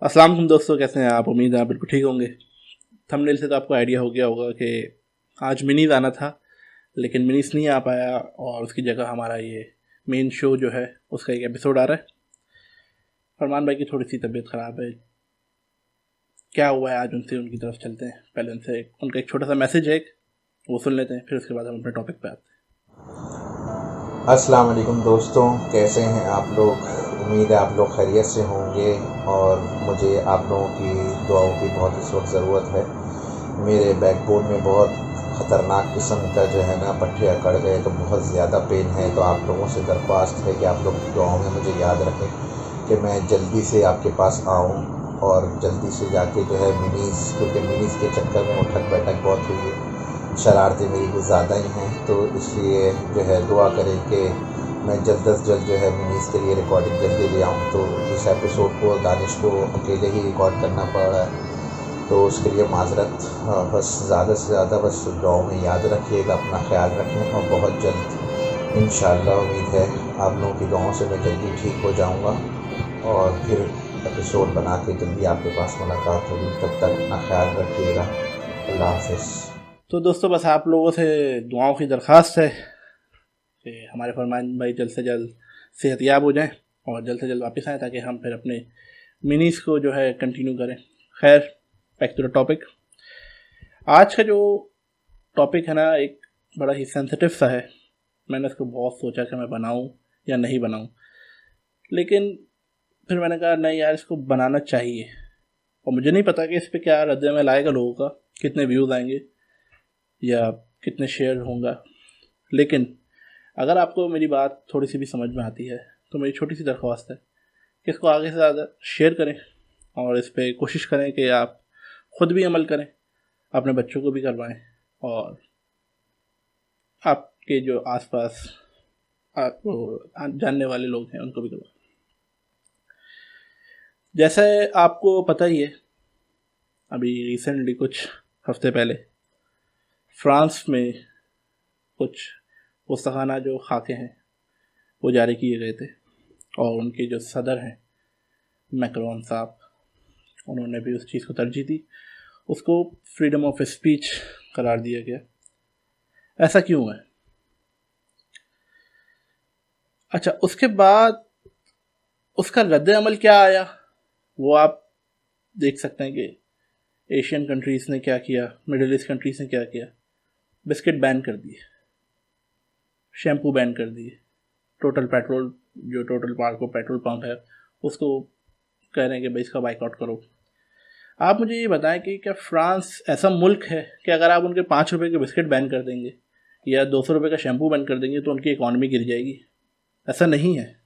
अस्सलाम वालेकुम दोस्तों, कैसे हैं आप? उम्मीद है आप बिल्कुल ठीक होंगे। थंबनेल से तो आपको आइडिया हो गया होगा कि आज मिनीज़ आना था, लेकिन मिनीज़ नहीं आ पाया और उसकी जगह हमारा ये मेन शो जो है उसका एक एपिसोड आ रहा है। फरमान भाई की थोड़ी सी तबीयत ख़राब है। क्या हुआ है आज उनसे, उनकी तरफ चलते हैं। पहले उनसे उनका एक छोटा सा मैसेज है, वो सुन लेते हैं, फिर उसके बाद हम अपने टॉपिक पे आते अस्सलाम वालेकुम दोस्तों, कैसे हैं आप लोग। उम्मीद है आप लोग खैरियत से होंगे और मुझे आप लोगों की दुआओं की बहुत इस वक्त ज़रूरत है। मेरे बैकबोन में बहुत ख़तरनाक किस्म का जो है ना पट्टे अकड़ गए, तो बहुत ज़्यादा पेन है। तो आप लोगों से दरख्वास्त है कि आप लोग दुआओं में मुझे याद रखें कि मैं जल्दी से आपके पास आऊँ और जल्दी से जाके जो है मिनीज़, क्योंकि मिनीज़ के चक्कर में उठक बैठक बहुत हुई है, शरारतें मेरी कुछ ज़्यादा ही हैं। तो इसलिए जो है दुआ करें कि मैं जल्द अज़ जल्द जो है मिनीज़ के लिए रिकॉर्डिंग जल्दी ले आऊँ। तो इस एपिसोड को दानिश को अकेले ही रिकॉर्ड करना पड़ रहा है, तो उसके लिए माज़रत। बस ज़्यादा से ज़्यादा बस दुआओं में याद रखिएगा, अपना ख्याल रखें और बहुत जल्द इंशाअल्लाह उम्मीद है आप लोगों की दुआओं से मैं जल्दी ठीक हो जाऊँगा और फिर एपिसोड बना के जल्दी आपके पास मुलाकात होगी। तब तक अपना ख्याल रखिएगा। अल्लाह हाफ़िज़। तो दोस्तों, बस आप लोगों से दुआओं की दरख्वास्त है कि हमारे फरमान भाई जल्द से जल्द सेहतयाब हो जाएं और जल्द से जल्द वापस आएँ, ताकि हम फिर अपने मिनीज़ को जो है कंटिन्यू करें। खैर, बैक टू द टॉपिक। आज का जो टॉपिक है ना, एक बड़ा ही सेंसिटिव सा है। मैंने इसको बहुत सोचा कि मैं बनाऊं या नहीं बनाऊं, लेकिन फिर मैंने कहा नहीं यार, इसको बनाना चाहिए। और मुझे नहीं पता कि इस पे क्या रद्द-ए-अमल आएगा लोगों का, कितने व्यूज़ आएंगे या कितने शेयर होंगे। लेकिन अगर आपको मेरी बात थोड़ी सी भी समझ में आती है, तो मेरी छोटी सी दरख्वास्त है कि इसको आगे से ज़्यादा शेयर करें और इस पर कोशिश करें कि आप ख़ुद भी अमल करें, अपने बच्चों को भी करवाएं और आपके जो आसपास आपको जानने वाले लोग हैं उनको भी करवाएं। जैसे आपको पता ही है, अभी रिसेंटली कुछ हफ्ते पहले फ्रांस में कुछ पुस्तकाना जो खाके हैं वो जारी किए गए थे, और उनके जो सदर हैं मैक्रोन साहब, उन्होंने भी उस चीज़ को तरजीह दी। उसको फ्रीडम ऑफ स्पीच करार दिया गया। ऐसा क्यों है? अच्छा, उसके बाद उसका रद्द अमल क्या आया वो आप देख सकते हैं कि एशियन कंट्रीज़ ने क्या किया, मिडिल ईस्ट कंट्रीज़ ने क्या किया। बिस्किट बैन कर दिए, शैम्पू बैन कर दिए, टोटल पेट्रोल, जो टोटल पार को पेट्रोल पंप है उसको कह रहे हैं कि भाई इसका बाइकआउट करो। आप मुझे ये बताएं कि क्या फ्रांस ऐसा मुल्क है कि अगर आप उनके 5 रुपए के बिस्किट बैन कर देंगे या 200 रुपये का शैम्पू बैन कर देंगे तो उनकी इकॉनमी गिर जाएगी? ऐसा नहीं है।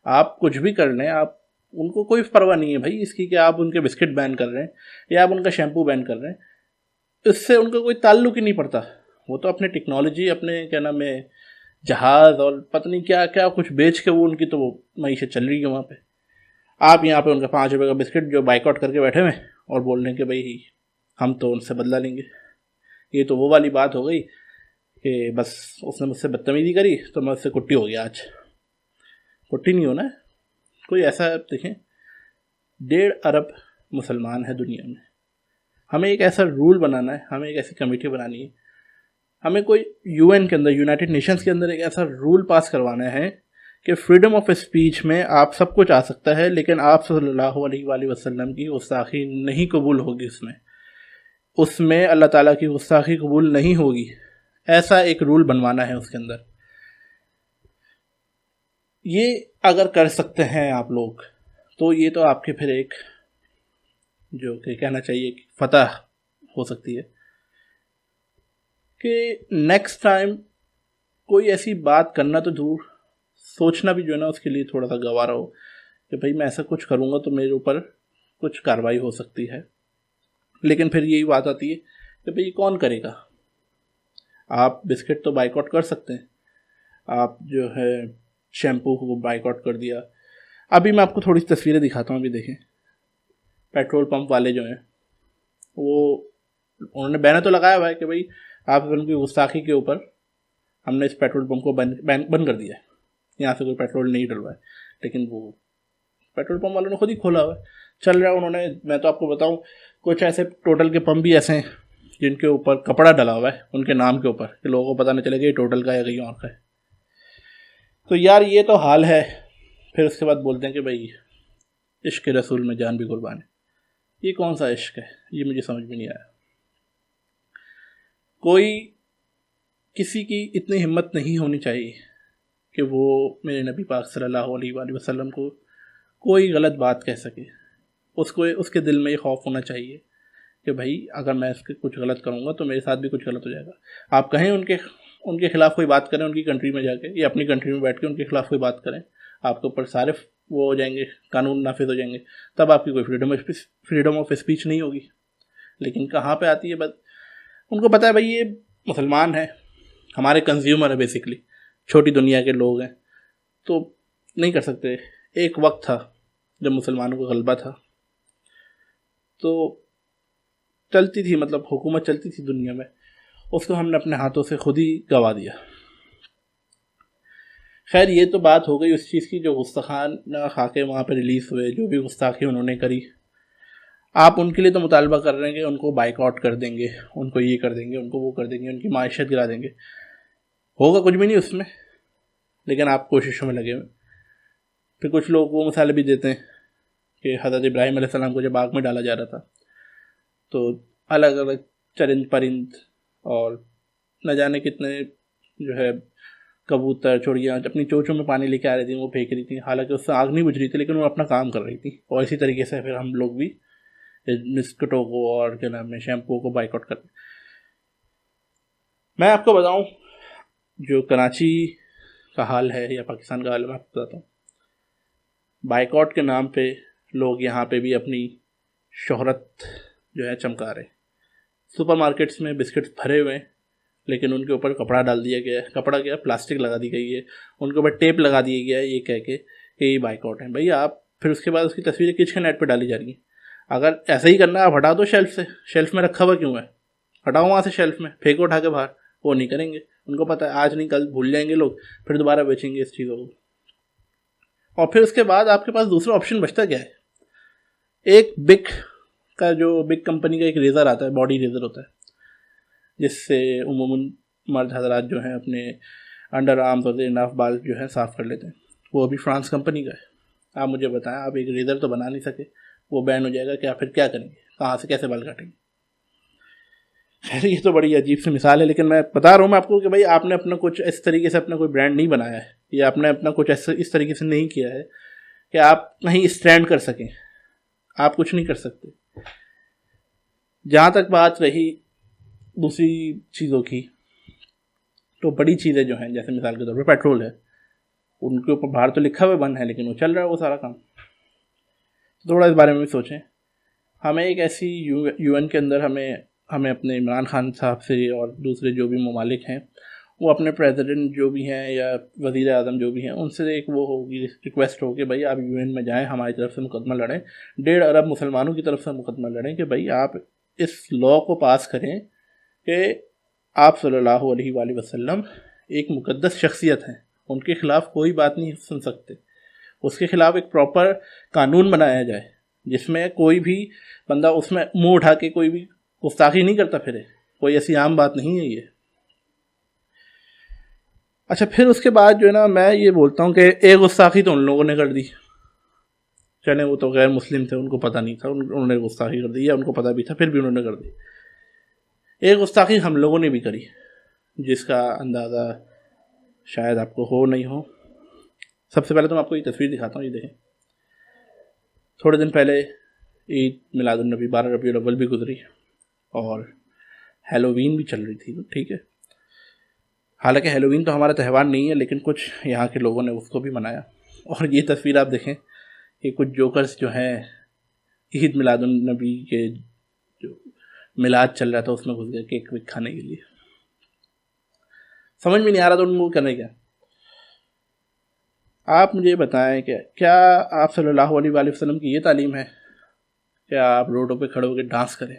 आप कुछ भी कर लें, आप उनको कोई परवाह नहीं है भाई इसकी कि आप उनके बिस्किट बैन कर रहे हैं या आप उनका शैम्पू बैन कर रहे हैं, इससे उनका कोई ताल्लुक ही नहीं पड़ता। वो तो अपने टेक्नोलॉजी, अपने क्या नाम है, जहाज़ और पता नहीं क्या क्या कुछ बेच के वो उनकी तो वो मईशत चल रही है वहाँ पे। आप यहाँ पे उनका 5 रुपये का बिस्किट जो बाइकआउट करके बैठे हुए हैं और बोल रहे हैं कि भाई हम तो उनसे बदला लेंगे। ये तो वो वाली बात हो गई कि बस उसने मुझसे बदतमीजी करी तो मैं उससे कुट्टी हो गया। आज कुट्टी नहीं होना है कोई। ऐसा देखें, 1.5 अरब मुसलमान है दुनिया में। हमें एक ऐसा रूल बनाना है, हमें एक ऐसी कमेटी बनानी है, हमें कोई यूएन के अंदर, यूनाइटेड नेशंस के अंदर एक ऐसा रूल पास करवाना है कि फ्रीडम ऑफ स्पीच में आप सब कुछ आ सकता है, लेकिन आप सल्लल्लाहु अलैहि वसल्लम की गुस्ताखी नहीं कबूल होगी। उसमें उसमें अल्लाह ताला की गुस्ताखी कबूल नहीं होगी। ऐसा एक रूल बनवाना है उसके अंदर। ये अगर कर सकते हैं आप लोग, तो ये तो आपके फिर एक जो कि कहना चाहिए कि फतह हो सकती है कि नेक्स्ट टाइम कोई ऐसी बात करना तो दूर, सोचना भी जो है ना उसके लिए थोड़ा सा गवारा हो कि भाई मैं ऐसा कुछ करूँगा तो मेरे ऊपर कुछ कार्रवाई हो सकती है। लेकिन फिर यही बात आती है कि भाई कौन करेगा। आप बिस्किट तो बाइकआउट कर सकते हैं, आप जो है शैम्पू को बाइकआउट कर दिया। अभी मैं आपको थोड़ी सी तस्वीरें दिखाता हूँ। अभी देखें, पेट्रोल पंप वाले जो हैं वो, उन्होंने बैनर तो लगाया हुआ है कि भाई आप उनकी गुस्ताखी के ऊपर हमने इस पेट्रोल पंप को बंद कर दिया है, यहाँ से कोई पेट्रोल नहीं डलवा है। लेकिन वो पेट्रोल पंप वालों ने खुद ही खोला हुआ है। चल रहा है उन्होंने, मैं तो आपको बताऊं, कुछ ऐसे टोटल के पंप भी ऐसे हैं जिनके ऊपर कपड़ा डला हुआ है उनके नाम के ऊपर, कि लोगों को पता नहीं चलेगा ये टोटल का है कहीं और का है। तो यार ये तो हाल है। फिर उसके बाद बोलते हैं कि भाई इश्क रसूल में जान भी कुर्बान है। ये कौन सा इश्क है, ये मुझे समझ में नहीं आया। कोई किसी की इतनी हिम्मत नहीं होनी चाहिए कि वो मेरे नबी पाक सल्लल्लाहु अलैहि वसल्लम को कोई गलत बात कह सके। उसको उसके दिल में ये खौफ होना चाहिए कि भाई अगर मैं इसके कुछ गलत करूँगा तो मेरे साथ भी कुछ गलत हो जाएगा। आप कहें उनके खिलाफ़ कोई बात करें उनकी कंट्री में जाके, या अपनी कंट्री में बैठ के उनके खिलाफ़ कोई बात करें, आपके ऊपर सारे वो हो जाएंगे, कानून नाफिज हो जाएंगे, तब आपकी कोई फ्रीडम ऑफ स्पीच नहीं होगी। लेकिन कहाँ पे आती है बस, उनको पता है भाई ये मुसलमान है, हमारे कंज्यूमर है बेसिकली, छोटी दुनिया के लोग हैं, तो नहीं कर सकते। एक वक्त था जब मुसलमानों का गलबा था, तो चलती थी, मतलब हुकूमत चलती थी दुनिया में, उसको हमने अपने हाथों से खुद ही गवा दिया। खैर ये तो बात हो गई उस चीज़ की, जो गुस्ताखाना खाके वहाँ पर रिलीज़ हुए, जो भी गुस्ताखी उन्होंने करी। आप उनके लिए तो मुतालबा कर रहे हैं कि उनको बाइकआउट कर देंगे, उनको ये कर देंगे, उनको वो कर देंगे, उनकी माइशत गिरा देंगे। होगा कुछ भी नहीं उसमें, लेकिन आप कोशिशों में लगे हुए। फिर कुछ लोग वो मिसालें भी देते हैं कि हज़रत इब्राहीम अलैहिस्सलाम को जब आग में डाला जा रहा था तो अलग अलग चरिंद परिंद और न जाने कितने जो है कबूतर चिड़ियाँ अपनी चोंचों में पानी लेके आ रही थी, वो फेंक रही थी। हालांकि उससे आग नहीं बुझ रही थी, लेकिन वो अपना काम कर रही थी। और इसी तरीके से फिर हम लोग भी बिस्कुटों को और क्या नाम है शैम्पू को बाइकआउट करते। मैं आपको बताऊं जो कराची का हाल है या पाकिस्तान का हाल है, मैं आपको बताता हूँ। बाइकआउट के नाम पे लोग यहाँ पे भी अपनी शोहरत जो है चमका रहे। सुपरमार्केट्स में बिस्किट्स भरे हुए हैं, लेकिन उनके ऊपर कपड़ा डाल दिया गया है, कपड़ा क्या प्लास्टिक लगा दी गई है, उनके ऊपर टेप लगा दिया गया है ये कह के कि ये बाइकआउट है। भैया आप फिर उसके बाद उसकी तस्वीरें खींच के नेट पर डाली जा रही हैं। अगर ऐसा ही करना है आप हटा दो शेल्फ से, शेल्फ में रखा हुआ क्यों है, हटाओ वहाँ से, शेल्फ में फेंको उठा के बाहर। वो नहीं करेंगे, उनको पता है आज नहीं कल भूल जाएंगे लोग, फिर दोबारा बेचेंगे इस चीज़ों को। और फिर उसके बाद आपके पास दूसरा ऑप्शन बचता क्या है, एक बिग का जो बिग कंपनी का एक रेज़र आता है, बॉडी रेज़र होता है, जिससे उमूमन मर्द हजरात जो हैं अपने अंडर आर्म्स और नाफ बाल जो है साफ़ कर लेते हैं। वो अभी फ्रांस कंपनी का है। आप मुझे बताएं, आप एक रेज़र तो बना नहीं सके, वो बैन हो जाएगा, क्या फिर क्या करेंगे, कहाँ से कैसे बाल काटेंगे। खैर ये तो बड़ी अजीब सी मिसाल है, लेकिन मैं बता रहा हूँ मैं आपको कि भाई आपने अपना कुछ इस तरीके से अपना कोई ब्रांड नहीं बनाया है, या आपने अपना कुछ इस तरीके से नहीं किया है कि आप कहीं स्टैंड कर सकें। आप कुछ नहीं कर सकते। जहाँ तक बात रही दूसरी चीज़ों की, तो बड़ी चीज़ें जो हैं, जैसे मिसाल के तौर पर पेट्रोल है, उनके ऊपर बाहर तो लिखा हुआ बंद है, लेकिन वो चल रहा है वो सारा काम। तो थोड़ा इस बारे में भी सोचें। हमें एक ऐसी यूएन के अंदर हमें अपने इमरान खान साहब से और दूसरे जो भी ममालिक हैं, वो अपने प्रेसिडेंट जो भी हैं या वज़ीर आज़म जो भी हैं, उनसे एक वो होगी रिक्वेस्ट हो कि भाई आप यूएन में जाएं, हमारी तरफ से मुकदमा लड़ें, 1.5 अरब मुसलमानों की तरफ से मुकदमा लड़ें कि भाई आप इस लॉ को पास करें कि आप सल्लल्लाहु अलैहि वसल्लम एक मुक़द्दस शख्सियत हैं, उनके ख़िलाफ़ कोई बात नहीं सुन सकते। उसके ख़िलाफ़ एक प्रॉपर कानून बनाया जाए जिसमें कोई भी बंदा उसमें मुंह उठा के कोई भी गुस्ताखी नहीं करता फिरे। कोई ऐसी आम बात नहीं है ये। अच्छा, फिर उसके बाद जो है ना, मैं ये बोलता हूँ कि एक गुस्ताखी तो उन लोगों ने कर दी, चले वो तो गैर मुस्लिम थे, उनको पता नहीं था, उन्होंने गुस्ताखी कर दी, या उनको पता भी था फिर भी उन्होंने कर दी। एक गुस्ताखी हम लोगों ने भी करी, जिसका अंदाज़ा शायद आपको हो नहीं हो। सबसे पहले तो मैं आपको ये तस्वीर दिखाता हूँ, ये देखें। थोड़े दिन पहले ईद मिलादुन्नबी 12 रबीउल अव्वल भी गुजरी और हैलोवीन भी चल रही थी, ठीक है। हालांकि हैलोवीन तो हमारा त्यौहार नहीं है, लेकिन कुछ यहाँ के लोगों ने उसको भी मनाया। और ये तस्वीर आप देखें कि कुछ जोकर्स जो हैं ईद मिलादुन्नबी के जो मिलाद चल रहा था उसमें घुस गए केक वेक खाने के लिए। समझ में नहीं आ रहा था उनको करने क्या। आप मुझे बताएं कि क्या आप सल्लल्लाहु अलैहि वसल्लम की ये तालीम है क्या आप रोडों पे खड़े होकर डांस करें?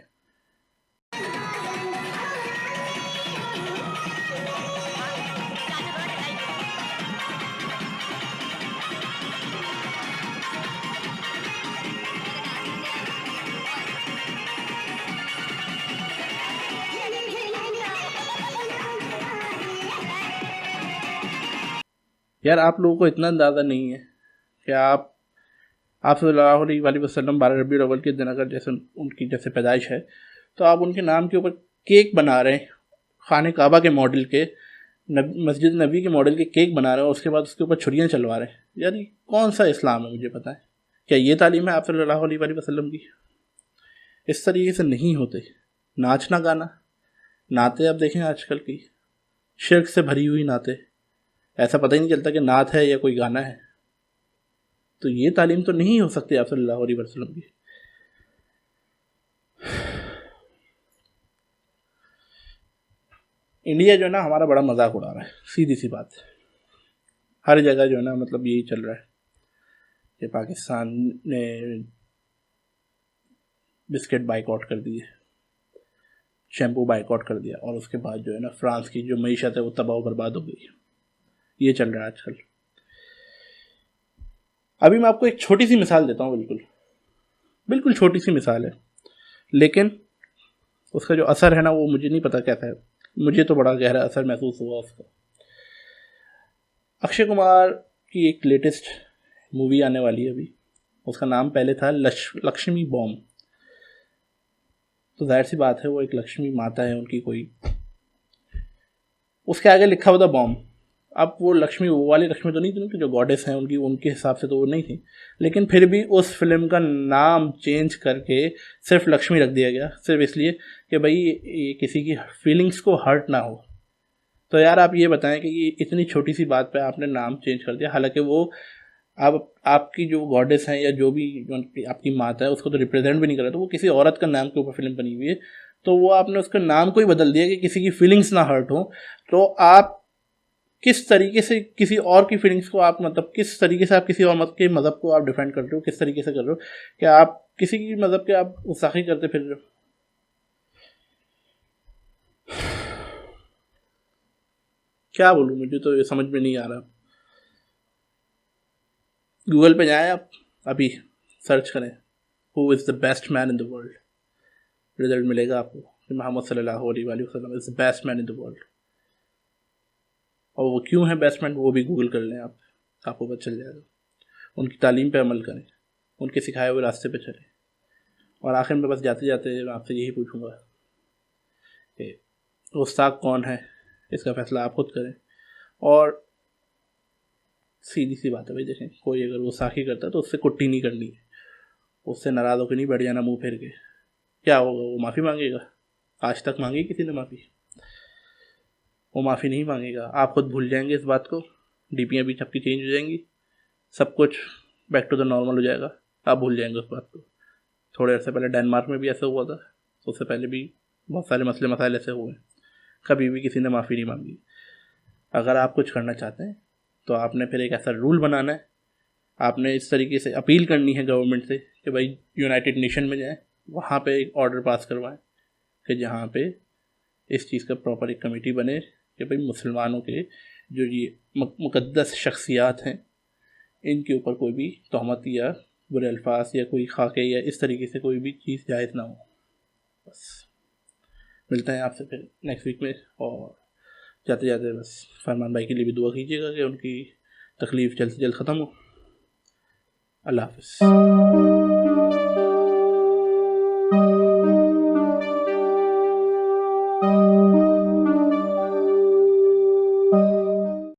यार आप लोगों को इतना अंदाज़ा नहीं है कि आप सल्लल्लाहु अलैहि वसल्लम 12 रबीउल अव्वल के दिन अगर जैसे उनकी जैसे पैदाइश है तो आप उनके नाम के ऊपर केक बना रहे हैं, खाने काबा के मॉडल के, मस्जिद नबी के मॉडल के केक बना रहे हैं और उसके बाद उसके ऊपर छुरियाँ चलवा रहे हैं। यार ये कौन सा इस्लाम है, मुझे पता है क्या ये तालीम है आप सल्लल्लाहु अलैहि वसल्लम की? इस तरीके से नहीं होते। नाचना गाना, नाते आप देखें आजकल की शिर्क से भरी हुई नाते, ऐसा पता ही नहीं चलता कि नात है या कोई गाना है। तो ये तालीम तो नहीं हो सकती आप सल्लल्लाहु अलैहि वसल्लम की। इंडिया जो है ना हमारा बड़ा मजाक उड़ा रहा है, सीधी सी बात है। हर जगह जो है ना मतलब यही चल रहा है कि पाकिस्तान ने बिस्किट बाइकआउट कर दिए, शैम्पू बाइकआउट कर दिया, और उसके बाद जो है ना फ्रांस की जो मईशत है वो तबाह बर्बाद हो गई। ये चल रहा है आजकल। अभी मैं आपको एक छोटी सी मिसाल देता हूँ, बिल्कुल बिल्कुल छोटी सी मिसाल है, लेकिन उसका जो असर है ना वो मुझे नहीं पता कैसा है। मुझे तो बड़ा गहरा असर महसूस हुआ उसका। अक्षय कुमार की एक लेटेस्ट मूवी आने वाली है अभी, उसका नाम पहले था लक्ष्मी बॉम्ब। तो जाहिर सी बात है वो एक लक्ष्मी माता है उनकी कोई, उसके आगे लिखा हुआ था बॉम्ब। अब वो लक्ष्मी वो वाली लक्ष्मी तो नहीं थी कि जो गॉडेस हैं उनकी, उनके हिसाब से तो वो नहीं थी, लेकिन फिर भी उस फिल्म का नाम चेंज करके सिर्फ लक्ष्मी रख दिया गया, सिर्फ इसलिए कि भाई ये किसी की फीलिंग्स को हर्ट ना हो। तो यार आप ये बताएं कि ये इतनी छोटी सी बात पे आपने नाम चेंज कर दिया, हालांकि वो आपकी जो गॉडेस हैं या जो भी आपकी माता है उसको तो रिप्रेजेंट भी नहीं कर रहा, तो वो किसी औरत का नाम के ऊपर फिल्म बनी हुई है, तो वो आपने उसका नाम को ही बदल दिया कि किसी की फीलिंग्स ना हर्ट हो। तो आप किस तरीके से किसी और की फीलिंग्स को आप मतलब किस तरीके से आप किसी और मत के मज़हब को आप डिफेंड कर रहे हो, किस तरीके से कर रहे हो कि आप किसी की मज़हब के आप गुस्ताखी करते फिर रहे हो। क्या बोलूँ, मुझे तो ये समझ में नहीं आ रहा। गूगल पे जाएं आप, अभी सर्च करें who is the best man in the world, result मिलेगा आपको कि मोहम्मद सल्लल्लाहु अलैहि वसल्लम is the best man in the world. और वो क्यों है बेस्ट मैन वो भी गूगल कर लें आप, आपको पता चल जाएगा। उनकी तालीम पे अमल करें, उनके सिखाए हुए रास्ते पे चलें। और आखिर में बस जाते जाते मैं आपसे यही पूछूंगा कि गुस्ताख कौन है, इसका फैसला आप खुद करें। और सीधी सी बात है भाई, देखें कोई अगर गुस्ताखी करता है तो उससे कुट्टी नहीं करनी है, उससे नाराज़ होकर नहीं बैठ जाना मुँह फेर के। क्या होगा, वो माफ़ी मांगेगा? आज तक मांगी किसी ने माफ़ी? वो माफ़ी नहीं मांगेगा। आप खुद भूल जाएंगे इस बात को, डीपियाँ भी सबकी चेंज हो जाएंगी, सब कुछ बैक टू द नॉर्मल हो जाएगा, आप भूल जाएंगे उस बात को। थोड़े अर्से पहले डेनमार्क में भी ऐसा हुआ था, तो उससे पहले भी बहुत सारे मसले मसाइल ऐसे हुए, कभी भी किसी ने माफ़ी नहीं मांगी। अगर आप कुछ करना चाहते हैं तो आपने फिर एक ऐसा रूल बनाना है, आपने इस तरीके से अपील करनी है गवर्नमेंट से कि भाई यूनाइटेड नेशन में जाएं, वहाँ पे एक ऑर्डर पास करवाएं कि जहाँ पे इस चीज़ का प्रॉपर एक कमेटी बने कि भाई मुसलमानों के जो ये मुक़द्दस शख्सियात हैं इनके ऊपर कोई भी तहमत या बुरे अल्फाज या कोई खाके या इस तरीके से कोई भी चीज़ जायज़ ना हो। बस मिलते हैं आपसे फिर नेक्स्ट वीक में, और जाते जाते बस फरमान भाई के लिए भी दुआ कीजिएगा कि उनकी तकलीफ़ जल्द से जल्द ख़त्म हो। अल्लाह हाफ़िज़।